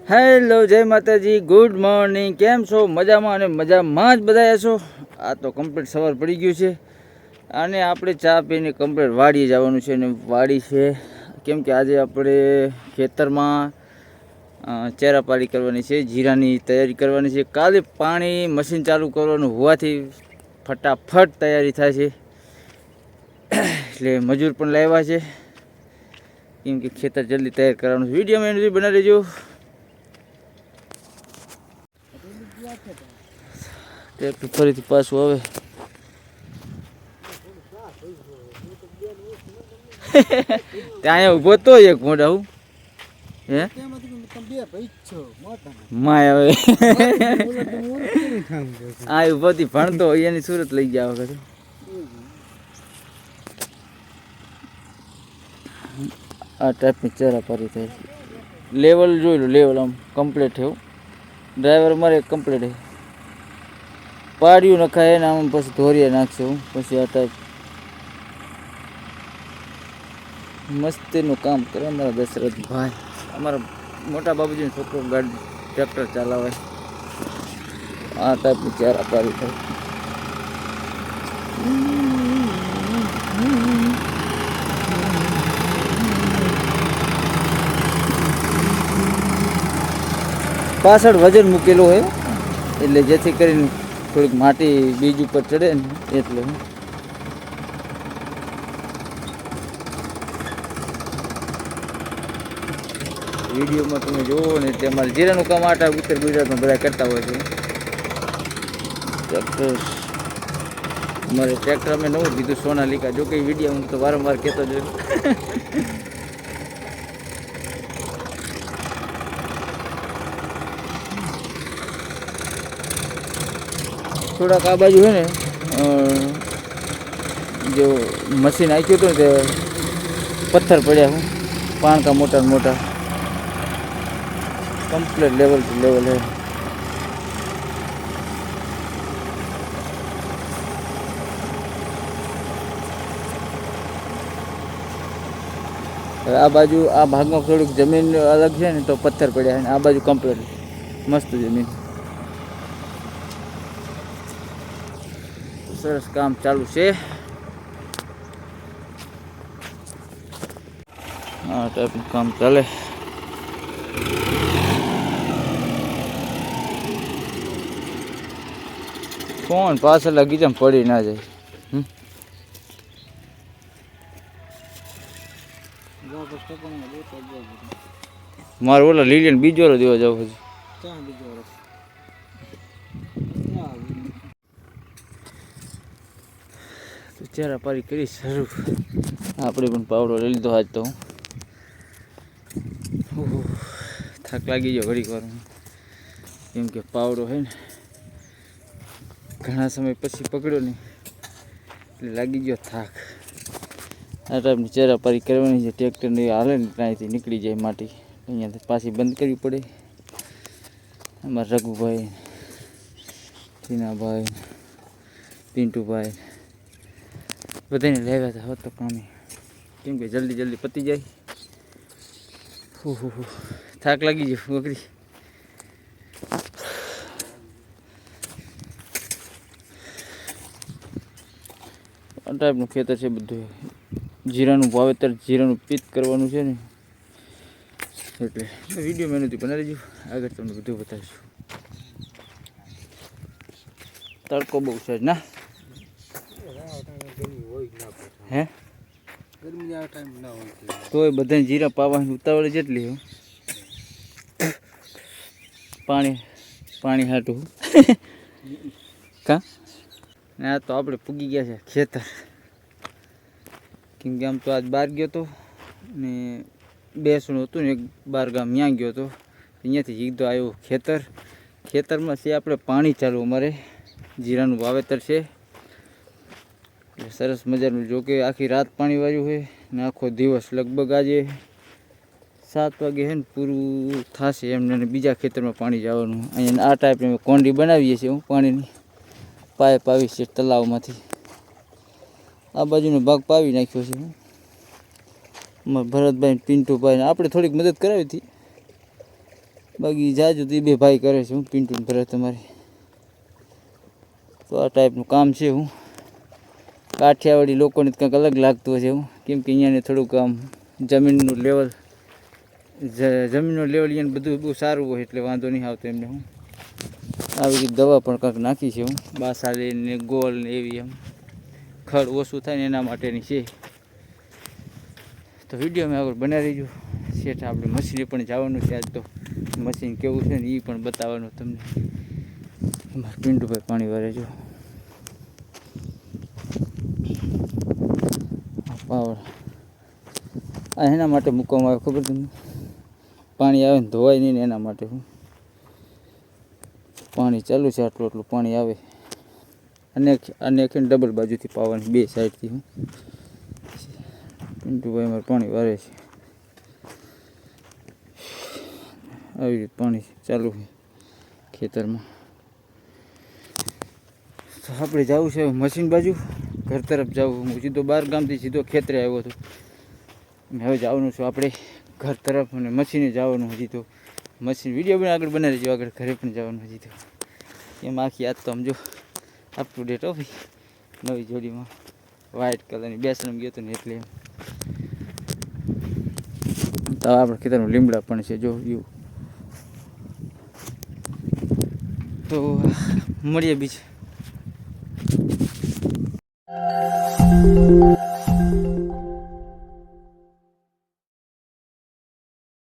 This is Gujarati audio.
હેલો જય માતાજી, ગુડ મોર્નિંગ. કેમ છો? મજામાં અને મજામાં જ બધા છો. આ તો કમ્પ્લીટ સવાર પડી ગયું છે અને આપણે ચા પીને કમ્પ્લીટ વાડીએ જવાનું છે. અને વાડી છે કેમ કે આજે આપણે ખેતરમાં ચેરાપારી કરવાની છે, જીરાની તૈયારી કરવાની છે. કાલે પાણી મશીન ચાલુ કરવાનું હોવાથી ફટાફટ તૈયારી થાય છે. એટલે મજૂર પણ લાવ્યા છે કેમ કે ખેતર જલ્દી તૈયાર કરવાનું છે. વિડીયોમાં એનું બનાવી લેજો. ટ્રેક્ટર ફરીથી પાછું આવે. ત્યાં ઉભો તો એક મોટા હું હે માય હવે આ ઉભોથી ભણતો હોય એની સુરત લઈ ગયા વખત. આ ટાઈપની ચેરાપારી થાય છે. લેવલ જોઈ લો, લેવલ આમ કમ્પ્લીટ છે. ડ્રાઈવર મારે કમ્પ્લીટ છે. પાડ્યું નખાય ને આમ પછી ધોરિયા નાખશે હું પછી આ ટાઈપ મસ્તીનું કામ કરે અમારા દશરથભાઈ. અમારા મોટા બાબુજીનો છોકરો ગાડી ટ્રેક્ટર ચલાવે. આ ટાઈપની ચેરાપારી થાય. પાછળ વજન મૂકેલું હોય એટલે જેથી કરીને થોડીક માટી બીજ ઉપર ચડે ને એટલે વિડીયોમાં તમે જુઓ ને તે અમારે જીરાનું કામ આટા ઉત્તર ગુજરાતમાં બધા કરતા હોય છે. ટ્રેક્ટર અમારે ટ્રેક્ટર અમે નવું કીધું સોનાલિકા. જો કે વિડીયો હું તો વારંવાર કહેતો જ થોડાક આ બાજુ છે ને જો મશીન આંક્યું હતું ને તે પથ્થર પડ્યા હું પાણકા મોટા મોટા કમ્પ્લીટ લેવલ ટુ લેવલ હે. આ બાજુ આ ભાગમાં થોડુંક જમીન અલગ છે ને તો પથ્થર પડ્યા છે. આ બાજુ કમ્પ્લીટ મસ્ત જમીન. સરસ કામ ચાલુ છે. આ ટાઈપનું કામ ચાલે. ફોન પાછળ લાગી જાય પડી ના જાય. મારે ઓલા લીલિયન બીજો દેવા જાવ હજી. ચેરાપારી કરી શરૂ. આપણે પણ પાવડો લઈ લીધો આજ તો. થાક લાગી ગયો ઘડીક વાર કેમ કે પાવડો છે ને ઘણા સમય પછી પકડ્યો ને એટલે લાગી ગયો થાક. આ ટાઈપની ચેરાપારી કરવાની છે. ટ્રેક્ટરની હાલે ને ત્યાંથી નીકળી જાય માટી, અહીંયાથી પાછી બંધ કરવી પડે. અમારા રઘુભાઈ, ટીનાભાઈ, પિન્ટુભાઈ બધાને લેવા હતા હોત તો કામે કેમ કે જલ્દી જલ્દી પતી જાય. થાક લાગી ગયો બકરી. આ ટાઈપનું ખેતર છે બધું. જીરાનું વાવેતર, જીરાનું પિત્ત કરવાનું છે ને એટલે વિડીયો મહેનતથી બનાવી દેજો. આગળ તમને બધું બતાવીશું. તડકો બહુ છે ના હે તોય બધાને જીરા પાવાની ઉતાવળ જેટલી હો. પાણી હાટું કા આ તો આપણે પૂગી ગયા છે ખેતર. કેમ કે આમ તો આજ બહાર ગયો હતો ને બેસણું હતું ને એક બાર ગામ ત્યાં ગયો હતો. અહીંયાથી સીધો આવ્યો ખેતર. ખેતરમાં છે આપણે પાણી ચાલુ. અમારે જીરાનું વાવેતર છે સરસ મજાનું. જો કે આખી રાત પાણી વાળ્યું હોય ને આખો દિવસ લગભગ આજે 7 વાગે છે ને પૂરું થશે એમને. બીજા ખેતરમાં પાણી જવાનું. અહીંયા આ ટાઈપની કોંડી બનાવીએ છીએ. હું પાણીની પાઇપ આવી છે તલાવમાંથી. આ બાજુનો ભાગ પાવી નાખ્યો છે. અમારા ભરતભાઈ, પિન્ટુભાઈ આપણે થોડીક મદદ કરાવી હતી. બાકી જાજુ તો એ બે ભાઈ કરે છે. હું પિન્ટુ ને ભરત તમારે તો આ ટાઈપનું કામ છે. હું કાઠિયાવાડી લોકોને કંઈક અલગ લાગતું હશે. હું કેમ કે અહીંયાને થોડુંક આમ જમીનનું લેવલ અહીંયા બધું બહુ સારું હોય એટલે વાંધો નહીં આવતો એમને. હું આવી દવા પણ કાંઈક નાખી છે. હું બાસાલી ને ગોળ ને એવી એમ ખડ ઓછું થાય ને એના માટેની છે. તો વિડીયોમાં આગળ બનાવી રહીજો. શેઠ આપણે મશીને પણ જવાનું છે આજ. તો મશીન કેવું છે ને એ પણ બતાવવાનું તમને. અમારા પિન્ટુભાઈ પાણી વારે જો પાવર આ એના માટે મૂકવામાં આવે ખબર તમને. પાણી આવે ને ધોવાય નહીં ને એના માટે. હું પાણી ચાલુ છે આટલું આટલું પાણી આવે અને ડબલ બાજુથી પાવાની બે સાઈડથી. હું પિન્ટુભાઈ અમારે પાણી વારે છે. આવી રીતે પાણી ચાલુ છે ખેતરમાં. તો આપણે જવું છે મશીન બાજુ ઘર તરફ જવું. હું સીધો 12 ગામથી સીધો ખેતરે આવ્યો હતો. હવે જવાનું છું આપણે ઘર તરફ અને મશીને જવાનું. હજી તો મશીન વિડીયો પણ આગળ બનાવી દેજો. આગળ ઘરે પણ જવાનું હજી તો. એમ આખી આજ તો સમજો અપ ટુ ડેટ હો ભાઈ. નવી જોડીમાં વ્હાઇટ કલરની બેસણમ ગયો હતો ને એટલે એમ. તો આપણે ખેતરમાં લીમડા પણ છે જો વ્યૂ. તો મળીએ બીજ.